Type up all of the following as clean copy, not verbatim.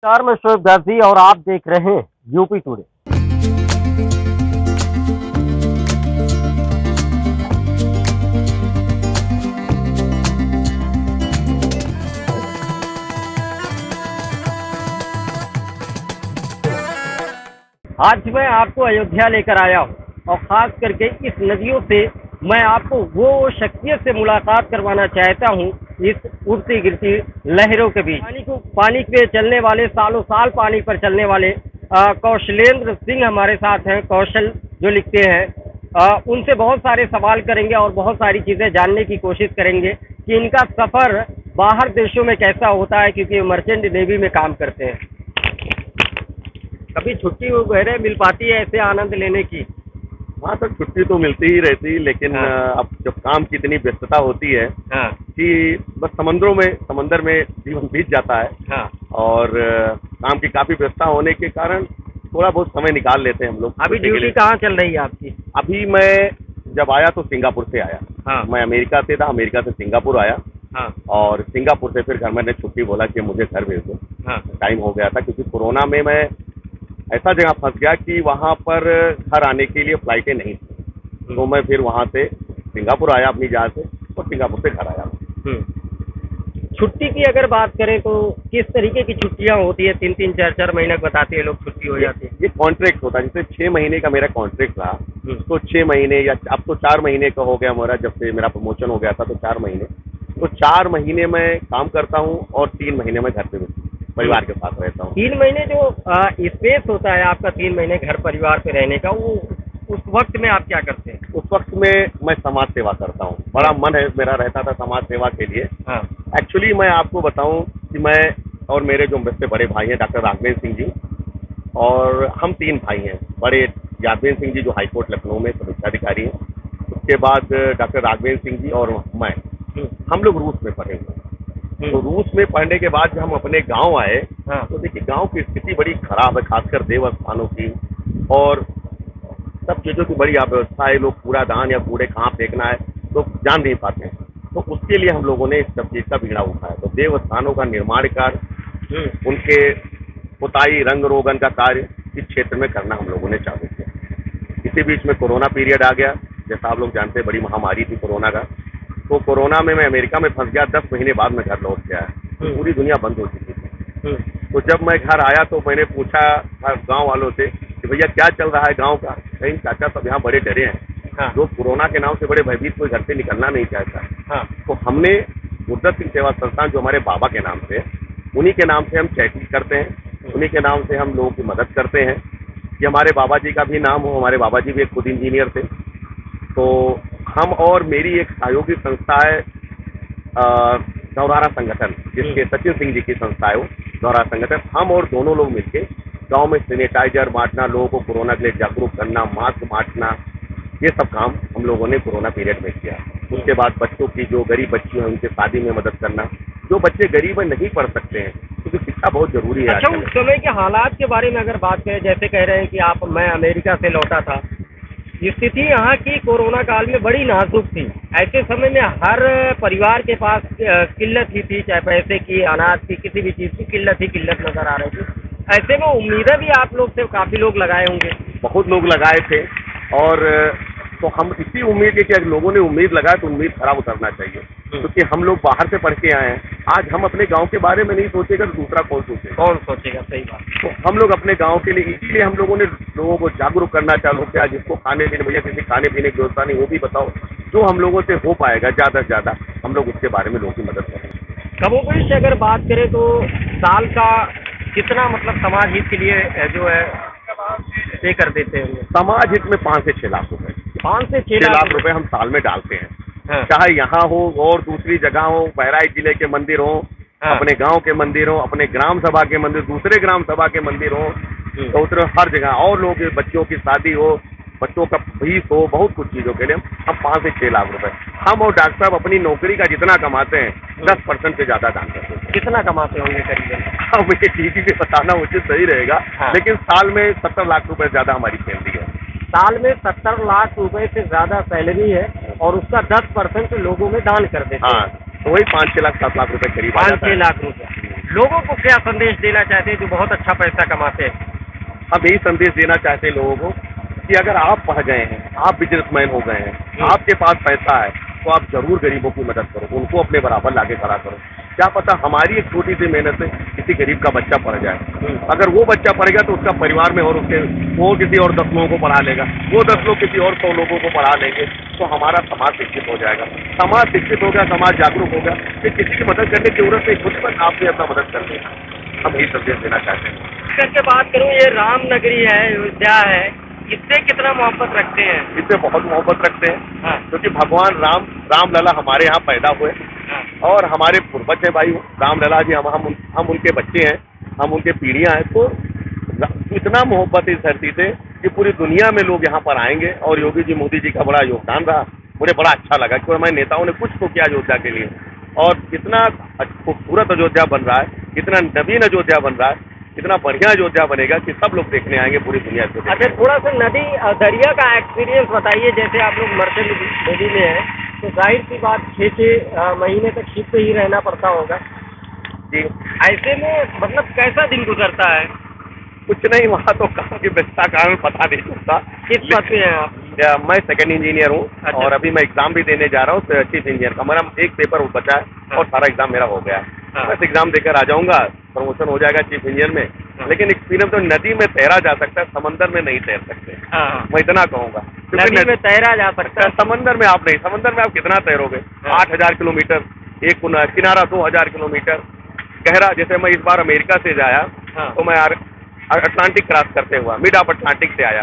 नमस्कार, मैं शोएब गाजी और आप देख रहे हैं यूपी टुडे। आज मैं आपको अयोध्या लेकर आया हूँ और खास करके इस नदियों से मैं आपको वो शख्सियत से मुलाकात करवाना चाहता हूँ इस उड़ती गिरती लहरों के बीच। पानी पे चलने वाले, सालों साल पानी पर चलने वाले कौशलेंद्र सिंह हमारे साथ हैं। कौशल जो लिखते हैं, उनसे बहुत सारे सवाल करेंगे और बहुत सारी चीज़ें जानने की कोशिश करेंगे कि इनका सफ़र बाहर देशों में कैसा होता है, क्योंकि मर्चेंट नेवी में काम करते हैं। कभी छुट्टी वगैरह मिल पाती है ऐसे आनंद लेने की? हाँ, तो छुट्टी तो मिलती ही रहती, लेकिन अब जब काम की इतनी व्यस्तता होती है कि बस समंदर में जीवन बीत जाता है। और काम की काफी व्यस्तता होने के कारण थोड़ा बहुत समय निकाल लेते हैं हम लोग। अभी ड्यूटी कहाँ चल रही है आपकी? अभी मैं जब आया तो सिंगापुर से आया। मैं अमेरिका से था, अमेरिका से सिंगापुर आया। और सिंगापुर से फिर घर मैंने छुट्टी बोला कि मुझे घर भेज दो। टाइम हो गया था, क्योंकि कोरोना में मैं ऐसा जगह फंस गया कि वहाँ पर घर आने के लिए फ्लाइटें नहीं थी। तो मैं फिर वहाँ से सिंगापुर आया अपनी जगह से, और सिंगापुर से घर आया। छुट्टी की अगर बात करें तो किस तरीके की छुट्टियाँ होती है? 3-3, 4-4 महीने बताते हैं लोग छुट्टी हो जाती है। ये कॉन्ट्रैक्ट होता है, जैसे 6 महीने का मेरा कॉन्ट्रैक्ट रहा, तो 6 महीने या अब तो 4 महीने का हो गया मेरा। जब से मेरा प्रमोशन हो गया था तो 4 महीने, तो 4 महीने मैं काम करता हूँ और 3 महीने मैं घर पे परिवार के साथ रहता हूँ। 3 महीने जो स्पेस होता है आपका, 3 महीने घर परिवार पे रहने का, वो उस वक्त में आप क्या करते हैं? उस वक्त में मैं समाज सेवा करता हूँ। बड़ा मन है मेरा रहता था समाज सेवा के लिए। एक्चुअली मैं आपको बताऊं कि मैं और मेरे जो मुझसे बड़े भाई हैं डॉक्टर राघवेंद्र सिंह जी, और हम 3 भाई हैं। बड़े यादवेंद्र सिंह जी जो हाईकोर्ट लखनऊ में समीक्षाधिकारी हैं, उसके बाद डॉक्टर राघवेंद्र सिंह जी और मैं, हम लोग रूस में पढ़े हुए। तो रूस में पढ़ने के बाद जब हम अपने गांव आए तो देखिए गांव की स्थिति बड़ी खराब है, खासकर देवस्थानों की, और सब चीज़ों की बड़ी अव्यवस्था है। लोग कूड़ादान या कूड़े कहाँ फेंकना है तो जान नहीं पाते हैं। तो उसके लिए हम लोगों ने इस सब चीज़ का बीड़ा उठाया। तो देवस्थानों का निर्माण कार्य, उनके पुताई रंग रोगन का कार्य इस क्षेत्र में करना हम लोगों ने चालू किया। इसी बीच में कोरोना पीरियड आ गया। जैसा आप लोग जानते हैं, बड़ी महामारी थी कोरोना का। तो कोरोना में मैं अमेरिका में फंस गया। 10 महीने बाद मैं घर लौट के आया। पूरी दुनिया बंद हो चुकी थी। तो जब मैं घर आया तो मैंने पूछा गांव वालों से कि भैया क्या चल रहा है गांव का? कहीं चाचा सब यहाँ बड़े डरे हैं। लोग कोरोना के नाम से बड़े भयभीत, कोई घर से निकलना नहीं चाहता। तो हमने गुरदत्त सिंह सेवा संस्थान, जो हमारे बाबा के नाम से, उन्हीं के नाम से हम चैरिटी करते हैं, उन्हीं के नाम से हम लोगों की मदद करते हैं कि हमारे बाबा जी का भी नाम हो। हमारे बाबा जी भी एक खुद इंजीनियर थे। तो हम और मेरी एक सहयोगी संस्था है गौरारा संगठन, जिसके सचिन सिंह जी की संस्था है वो गौरारा संगठन। हम और दोनों लोग मिलके गांव में सैनिटाइजर बांटना, लोगों को कोरोना के लिए जागरूक करना, मास्क बांटना, ये सब काम हम लोगों ने कोरोना पीरियड में किया। उसके बाद बच्चों की, जो गरीब बच्ची हैं उनके शादी में मदद करना। जो बच्चे गरीब हैं, नहीं पढ़ सकते हैं, क्योंकि शिक्षा बहुत जरूरी है। अच्छा, उस समय के हालात के बारे में अगर बात करें, जैसे कह रहे हैं कि मैं अमेरिका से लौटा था, स्थिति यहाँ की कोरोना काल में बड़ी नाजुक थी। ऐसे समय में हर परिवार के पास किल्लत ही थी, चाहे पैसे की, अनाज की, किसी भी चीज़ की किल्लत नजर आ रही थी। ऐसे में उम्मीदें भी आप लोग से काफ़ी लोग लगाए होंगे? बहुत लोग लगाए थे, और तो हम इसी उम्मीद है कि अगर लोगों ने उम्मीद लगाए तो उम्मीद खराब उतरना चाहिए, क्योंकि हम लोग बाहर से पढ़ के आए हैं। आज हम अपने गांव के बारे में नहीं सोचेगा तो दूसरा कौन सोचेगा? सही बात। तो हम लोग अपने गांव के लिए, इसीलिए हम लोगों ने लोगों को जागरूक करना चालू किया। जिसको खाने पीने, भैया किसी खाने पीने की व्यवस्था नहीं, वो भी बताओ। जो हम लोगों से हो पाएगा ज़्यादा से ज़्यादा हम लोग उसके बारे में लोगों की मदद करेंगे। कमोबेश से अगर बात करें तो साल का कितना समाज हित के लिए जो है पे कर देते हैं? समाज हित में 5 से 6 लाख रुपए, 5 से 6 लाख रुपए हम साल में डालते हैं। चाहे यहाँ हो और दूसरी जगह हो, बहराइच जिले के मंदिर हो, अपने गांव के मंदिर हो, अपने ग्राम सभा के मंदिर, दूसरे ग्राम सभा के मंदिर हो, तो उधर हर जगह, और लोगों के बच्चों की शादी हो, बच्चों का फीस हो, बहुत कुछ चीज़ों के लिए हम 5 से 6 लाख रुपए, हम और डॉक्टर साहब अपनी नौकरी का जितना कमाते हैं 10% से ज़्यादा दान करते हैं। कितना कमाते होंगे करीबन? हाँ, मुझे टीवी पे बताना उचित सही रहेगा। लेकिन साल में 70 लाख रुपए ज़्यादा हमारी सैलरी है। साल में 70 लाख रुपए से ज़्यादा सैलरी है, और उसका 10% लोगों में दान कर देते हैं। तो वही 5-6 लाख 7 लाख रुपए करीब आ जाता है। 5-6 लाख रुपए। लोगों को क्या संदेश देना चाहते हैं जो बहुत अच्छा पैसा कमाते हैं? हम यही संदेश देना चाहते हैं लोगों को कि अगर आप पढ़ गए हैं, आप बिजनेसमैन हो गए हैं, आपके पास पैसा है, तो आप जरूर गरीबों की मदद करो, उनको अपने बराबर लाके खड़ा करो। क्या पता हमारी एक छोटी सी मेहनत से किसी गरीब का बच्चा पढ़ जाए। अगर वो बच्चा पढ़ेगा तो उसका परिवार में और उसके वो किसी और 10 लोगों को पढ़ा लेगा, वो 10 लोग किसी और 100 लोगों को पढ़ा लेंगे, तो हमारा समाज शिक्षित हो जाएगा। समाज शिक्षित हो गया, समाज जागरूक हो गया, फिर किसी की मदद करने की जरूरत नहीं, खुद पर आपने अपना मदद कर लेना। हम यही संदेश देना चाहते हैं। करके बात करूं, ये रामनगरी है, अयोध्या है, इससे कितना मोहब्बत रखते हैं? इससे बहुत मोहब्बत रखते हैं। हाँ। क्योंकि भगवान रामलला हमारे यहाँ पैदा हुए हाँ। और हमारे पूर्वज हैं भाई रामलला जी, हम उनके बच्चे हैं, हम उनके पीढ़ियां हैं। तो इतना मोहब्बत इस धरती से कि पूरी दुनिया में लोग यहाँ पर आएंगे। और योगी जी, मोदी जी का बड़ा योगदान रहा, मुझे बड़ा अच्छा लगा कि हमारे नेताओं ने कुछ तो किया अयोध्या के लिए। और कितना खूबसूरत अयोध्या बन रहा है, कितना नवीन अयोध्या बन रहा है, इतना बढ़िया अयोध्या बनेगा कि सब लोग देखने आएंगे पूरी दुनिया से। अच्छा, थोड़ा सा नदी दरिया का एक्सपीरियंस बताइए। जैसे आप लोग मर्चेंट नेवी में हैं, तो जाहिर सी बात 6 महीने तक शिप पे ही रहना पड़ता होगा जी। ऐसे में मतलब कैसा दिन गुजरता है? कुछ नहीं, वहाँ तो काम की व्यस्तता कारण पता नहीं चलता। किस पद पे हैं आप? मैं सेकंड इंजीनियर हूँ। अच्छा। और अभी मैं एग्जाम भी देने जा रहा हूँ चीफ इंजीनियर का। मेरा एक पेपर बचा है और सारा एग्जाम मेरा हो गया। बस एग्जाम देकर आ जाऊंगा, प्रमोशन हो जाएगा चीफ इंजीनियर में। लेकिन एक्सपीरियंस तो नदी में तैरा जा सकता है, समंदर में नहीं तैर सकते। मैं इतना कहूँगा। नदी में तैरा जा सकता है, समंदर में आप नहीं। समंदर में आप कितना तैरोगे? 8,000 किलोमीटर एक किनारा, 2,000 किलोमीटर गहरा। जैसे मैं इस बार अमेरिका से जाया तो मैं अटलांटिक क्रॉस करते हुआ मिड ऑफ अटलांटिक से आया।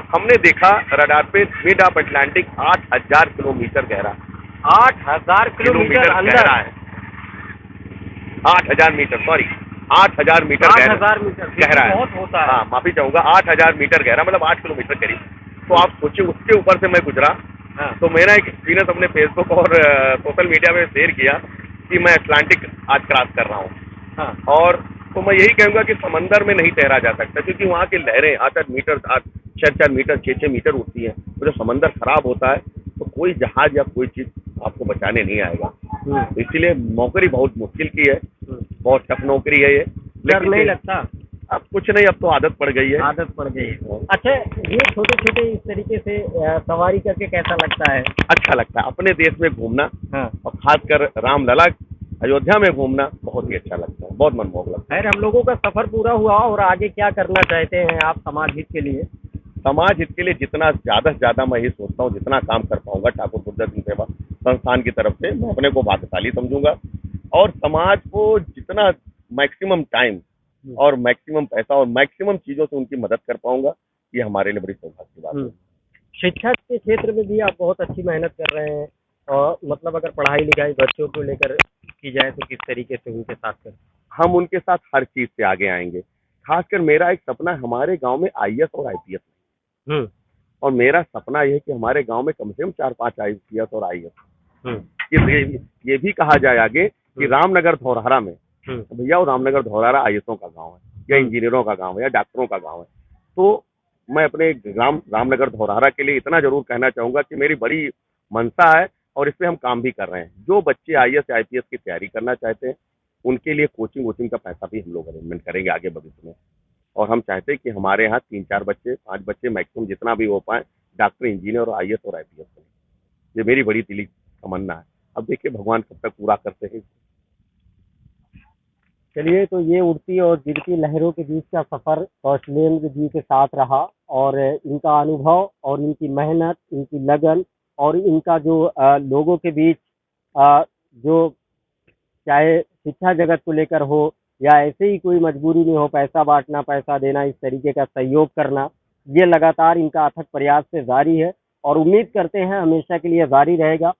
हमने देखा रडार पे मिड ऑफ अटलांटिक 8,000 किलोमीटर गहरा। 8,000 किलोमीटर अंदर है। 8,000 मीटर, सॉरी 8,000 मीटर 8,000 मीटर गहरा है। बहुत होता है। हाँ, माफी चाहूंगा, 8,000 मीटर गहरा, मतलब 8 किलोमीटर करीब। तो आप सोचिए, उसके ऊपर से मैं गुजरा। तो मेरा एक एक्सपीरियंस अपने फेसबुक और सोशल मीडिया में शेयर किया कि मैं अटलांटिक आज क्रॉस कर रहा हूँ। और तो मैं यही कहूँगा कि समंदर में नहीं तैरा जा सकता, क्योंकि वहाँ की लहरें 8-8 मीटर, 4-4 मीटर, 6-6 मीटर उठती हैं। तो जब समंदर खराब होता है तो कोई जहाज या कोई चीज आपको बचाने नहीं आएगा। इसीलिए नौकरी बहुत मुश्किल की है, बहुत टफ नौकरी है ये। डर नहीं लगता? अब कुछ नहीं, अब तो आदत पड़ गई है। आदत पड़ गई है। अच्छा, ये छोटे छोटे इस तरीके से सवारी करके कैसा लगता है? अच्छा लगता है अपने देश में घूमना। और खासकर रामलला अयोध्या में घूमना बहुत ही अच्छा लगता है, बहुत मनमोहक लगता है। खैर, हम लोगों का सफर पूरा हुआ और आगे क्या करना चाहते हैं आप समाज हित के लिए? समाज हित के लिए जितना ज्यादा से ज्यादा मैं ये सोचता हूँ, जितना काम कर पाऊंगा ठाकुर गुरदत्त सिंह सेवा संस्थान की तरफ से, मैं अपने को भाग्यशाली समझूंगा। और समाज को जितना मैक्सिमम टाइम और मैक्सिमम पैसा और मैक्सिमम चीजों से उनकी मदद कर पाऊंगा, ये हमारे लिए बड़ी सौभाग्य की बात है। शिक्षा के क्षेत्र में भी आप बहुत अच्छी मेहनत कर रहे हैं। और मतलब अगर पढ़ाई लिखाई बच्चों को लेकर की जाए तो किस तरीके से उनके साथ करें? हम उनके साथ हर चीज से आगे आएंगे। खासकर मेरा एक सपना है हमारे गांव में आईएएस और आईपीएस में। और मेरा सपना यह है कि हमारे गांव में कम से कम 4-5 आईपीएस और आईएएस। ये भी कहा जाए आगे कि रामनगर धौरहरा में, भैया वो रामनगर धौरहरा आईएएसओं का गांव है या इंजीनियरों का गांव है या डॉक्टरों का गांव है। तो मैं अपने रामनगर धौरहरा के लिए इतना जरूर कहना चाहूंगा कि मेरी बड़ी मंशा है और इस पे हम काम भी कर रहे हैं। जो बच्चे आईएएस आईपीएस की तैयारी करना चाहते हैं उनके लिए कोचिंग का पैसा भी हम लोग अरेंजमेंट करेंगे आगे भविष्य में। और हम चाहते हैं कि हमारे यहाँ 3-4 बच्चे, 5 बच्चे मैक्सिमम जितना भी हो पाए डॉक्टर, इंजीनियर और आईएएस और आईपीएस बने। ये मेरी बड़ी दिली तमन्ना है। अब देखिए भगवान कब तक पूरा करते हैं। चलिए, तो ये उड़ती और गिरती लहरों के बीच का सफर कौशलेंद्र जी के साथ रहा। और इनका अनुभव और इनकी मेहनत, इनकी लगन और इनका जो लोगों के बीच जो चाहे शिक्षा जगत को लेकर हो या ऐसे ही कोई मजबूरी में हो, पैसा बांटना, पैसा देना, इस तरीके का सहयोग करना, ये लगातार इनका अथक प्रयास से जारी है और उम्मीद करते हैं हमेशा के लिए जारी रहेगा।